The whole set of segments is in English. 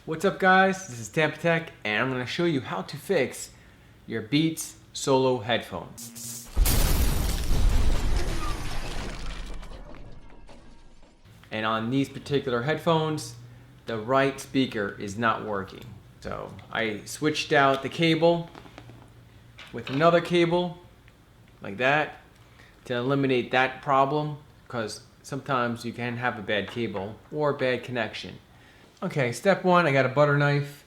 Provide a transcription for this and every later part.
What's up guys, this is Tampa Tech and I'm going to show you how to fix your Beats Solo headphones. And on these particular headphones, the right speaker is not working. So I switched out the cable with another cable like that to eliminate that problem, because sometimes you can have a bad cable or a bad connection. Okay, step one, I got a butter knife,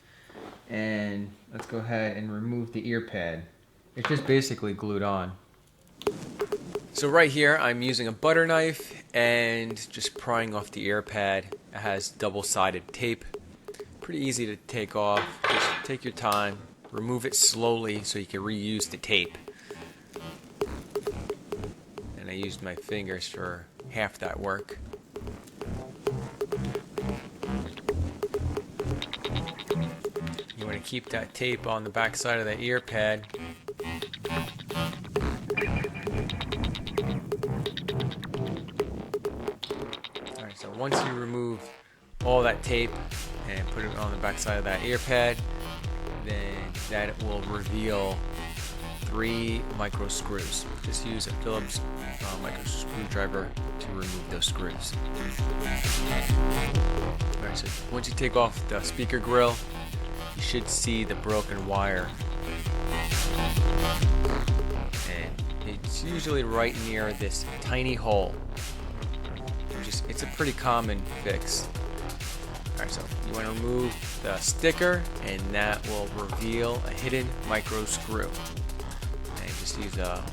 and let's go ahead and remove the ear pad. It's just basically glued on. So right here, I'm using a butter knife and just prying off the ear pad. It has double-sided tape. Pretty easy to take off. Just take your time, remove it slowly so you can reuse the tape. And I used my fingers for half that work. You want to keep that tape on the back side of the ear pad. Alright, so once you remove all that tape and put it on the back side of that ear pad, then that will reveal 3 micro screws. Just use a Phillips micro screwdriver to remove those screws. Alright, so once you take off the speaker grill, you should see the broken wire. And it's usually right near this tiny hole. It's a pretty common fix. Alright, so you want to remove the sticker, and that will reveal a hidden micro screw. And just use a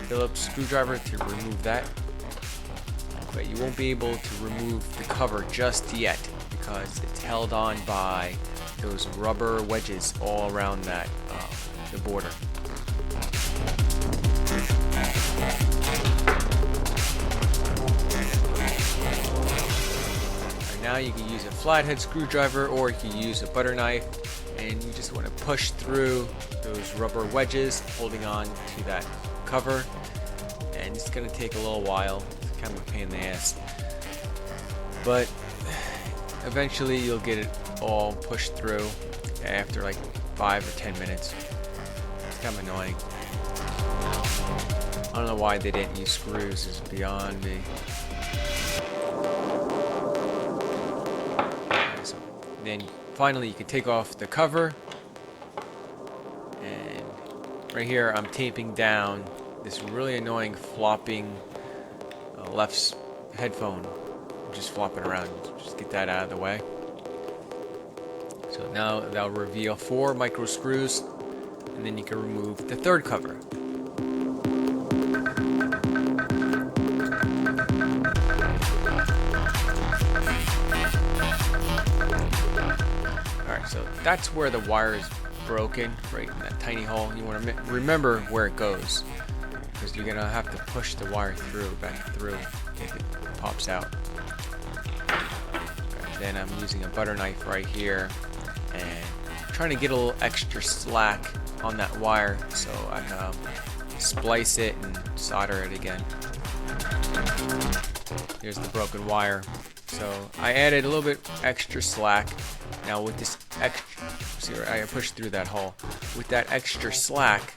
Phillips screwdriver to remove that. But you won't be able to remove the cover just yet because it's held on by those rubber wedges all around that the border. Right, now you can use a flathead screwdriver or you can use a butter knife, and you just want to push through those rubber wedges holding on to that cover, and it's going to take a little while. It's kind of a pain in the ass, but eventually you'll get it all pushed through after like 5 or 10 minutes. It's kind of annoying. I don't know why they didn't use screws, it's beyond me. Okay, so then finally you can take off the cover, and right here I'm taping down this really annoying flopping left headphone, just flopping around. Just get that out of the way. So now that'll reveal 4 micro screws, and then you can remove the third cover. Alright, so that's where the wire is broken, right in that tiny hole. You want to remember where it goes, because you're going to have to push the wire back through if it pops out. Then I'm using a butter knife right here and trying to get a little extra slack on that wire so I can splice it and solder it again. Here's the broken wire. So I added a little bit extra slack. Now with this extra, see, I pushed through that hole. With that extra slack,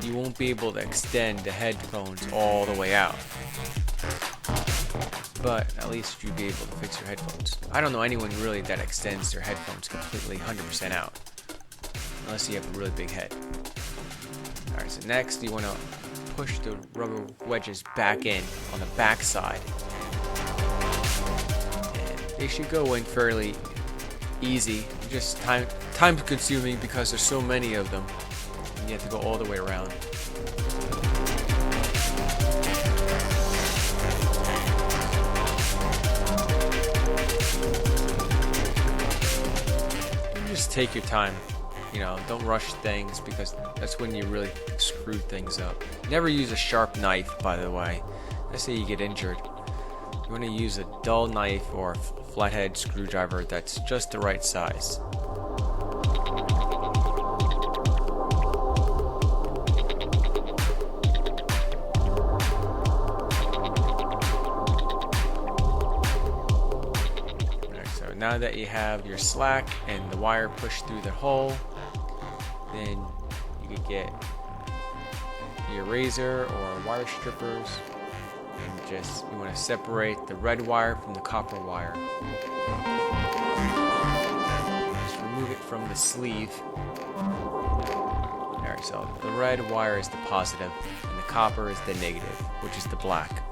you won't be able to extend the headphones all the way out, but at least you'll be able to fix your headphones. I don't know anyone really that extends their headphones completely 100% out, unless you have a really big head. Alright, so next you want to push the rubber wedges back in on the back side. And they should go in fairly easy, just time consuming because there's so many of them, and you have to go all the way around. Just take your time, don't rush things, because that's when you really screw things up. Never use a sharp knife, by the way. Let's say you get injured. You want to use a dull knife or a flathead screwdriver that's just the right size. now that you have your slack and the wire pushed through the hole, then you could get your razor or wire strippers, and just you want to separate the red wire from the copper wire. Just remove it from the sleeve. Alright, so the red wire is the positive and the copper is the negative, which is the black.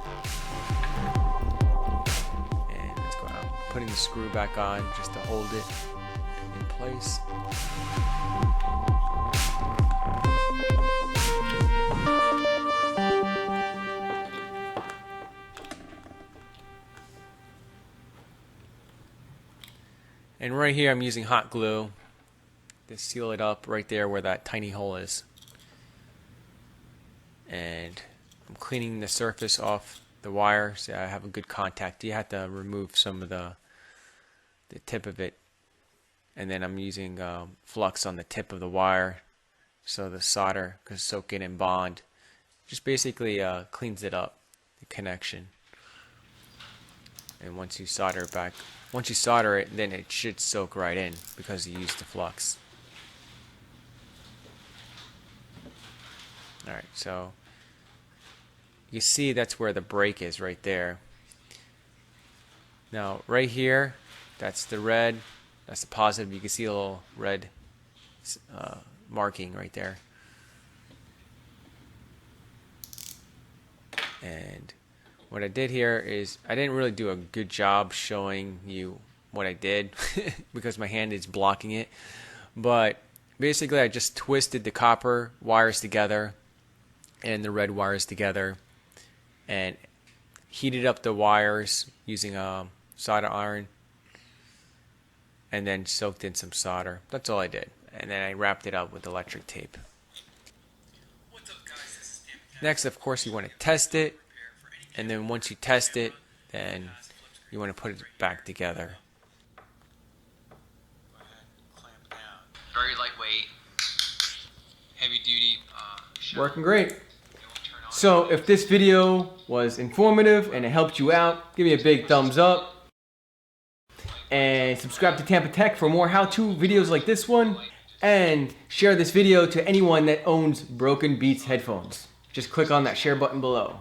And let's go out. Putting the screw back on just to hold it in place. And right here I'm using hot glue to seal it up right there where that tiny hole is. And I'm cleaning the surface off the wire so I have a good contact. You have to remove some of the tip of it. And then I'm using flux on the tip of the wire so the solder can soak in and bond. Just basically cleans it up, the connection. And once you solder it, then it should soak right in because you used the flux. Alright, so you see that's where the break is right there. Now right here, that's the red, that's the positive. You can see a little red marking right there. And what I did here is I didn't really do a good job showing you what I did because my hand is blocking it. But basically I just twisted the copper wires together and the red wires together and heated up the wires using a solder iron and then soaked in some solder. That's all I did. And then I wrapped it up with electric tape. Next, of course, you want to test it. And then once you test it, then you want to put it back together. Very lightweight, heavy duty. Working great. So if this video was informative and it helped you out, give me a big thumbs up. And subscribe to Tampa Tech for more how-to videos like this one. And share this video to anyone that owns Broken Beats headphones. Just click on that share button below.